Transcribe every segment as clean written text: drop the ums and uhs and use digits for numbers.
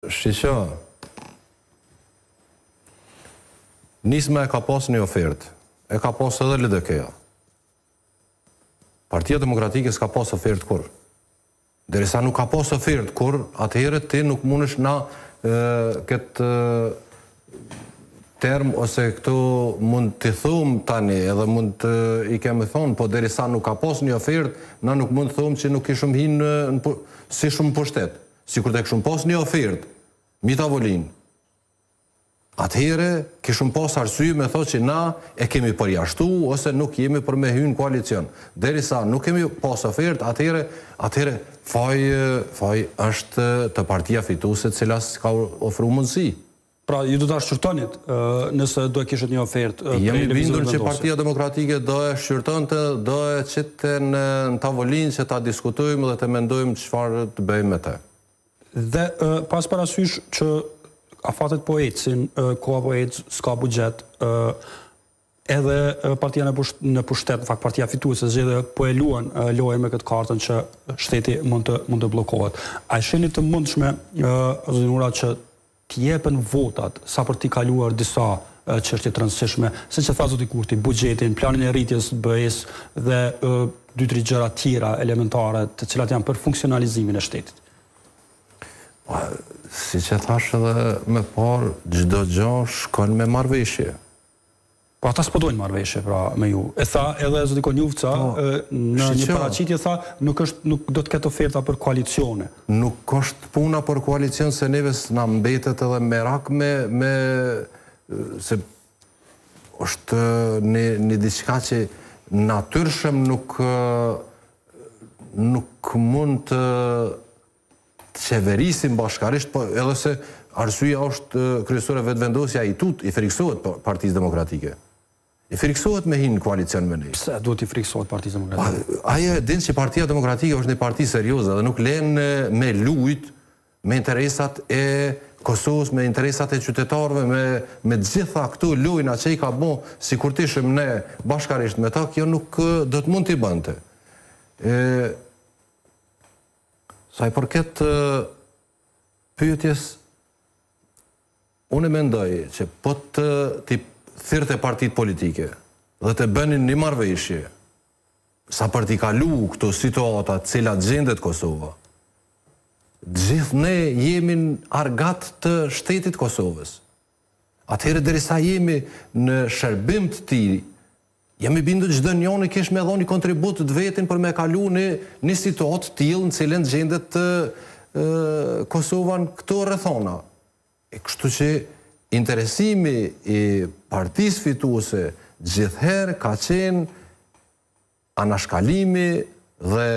Shqiqa, Nisma e ka pas një ofertë, e ka pas edhe LDK-ja. Partia Demokratike s'ka pas ofertë kur. Derisa nuk ka pas ofertë kur, atëherë ti nuk mundesh na këtë term ose këtu mund të thumë tani edhe mund të i kemi thonë, po derisa nuk ka pas një ofertë, na nuk mund të thumë që nuk ishëm hinë si shumë pushtet. Sikur të kishëm pas një ofertë, mi tavolinë, atëherë kishëm pas arsye me thotë që na e kemi përjashtu ose nuk jemi për me hyrë në koalicion. Derisa nuk kemi pas ofertë, atëherë faji është të partia fituese cila ka ofruar mundësi. Pra, ju do ta shqyrtonit nëse do e kishit një ofertë. Jemi bindur që Partia Demokratike do e shqyrtonte, do e qite në tavolinë që ta diskutojmë dhe të mendojmë çfarë të bëjmë me të. Dhe pas parasysh që afatet po ecin, koha po ec, s'ka buxhet, edhe partia në pushtet, në fakt partia fituese zgjedhje po e luan lojën me këtë kartën që shteti mund të bllokohet. A shihni të mundshme zinura që të jepen votat sa për t'i kaluar disa çështje të rëndësishme, siç e tha zoti Kurti, buxhetin, planin e rritjes së BE-s dhe 2-3 gjëra tjera elementare, të cilat janë për funksionalizimin e shtetit. Si që thash edhe me parë, çdo gjë shkon me marrëveshje. Po ata s'po dojnë marrëveshje pra me ju. E tha edhe zoti Konjufca, në një paraqitje tha, nuk do të ketë oferta për koalicione. Nuk është puna për koalicion se neve s'na mbetet edhe merak se është një diçka që natyrshëm nuk mund të qeverisim bashkarisht, po edhe se arsyeja është kryesore vetëvendosja i friksohet Partisë Demokratike. I friksohet me hinë në koalicion me ne. Pse duhet i friksohet Partisë Demokratike? Ajo e din që Partia Demokratike është një parti serioze dhe nuk len me lujt me interesat e Kosovës, me interesat e qytetarëve, me gjitha këtu lujna që i ka bo, si kur tishëm ne bashkarisht me ta, kjo nuk do të mund t'i bënte. Sa i përket pyetjes, unë mendoj që po t'i thirrte partitë politike dhe të bënin një marrëveshje sa për t'i kalu këto situata cilat gjendet Kosova, gjithë ne jemi argat të shtetit Kosovës. Atëherë derisa jemi në shërbim të tij, jemi bindur çdo njëri kish me dhënë kontribut të vetin për me kalu një situatë të tillë në cilën gjendet Kosova në këto rrethona. Kështu që interesimi i partisë fituese gjithherë ka qenë anashkalimi dhe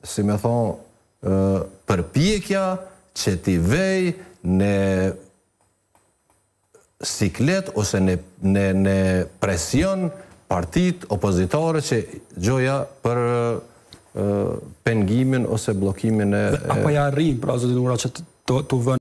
si me thonë përpjekja që t'i vej në siklet ose në presion partit opozitare që gjoja për pengimin ose blokimin e... Apo ja rrim, pra zotin Ura, që të vënë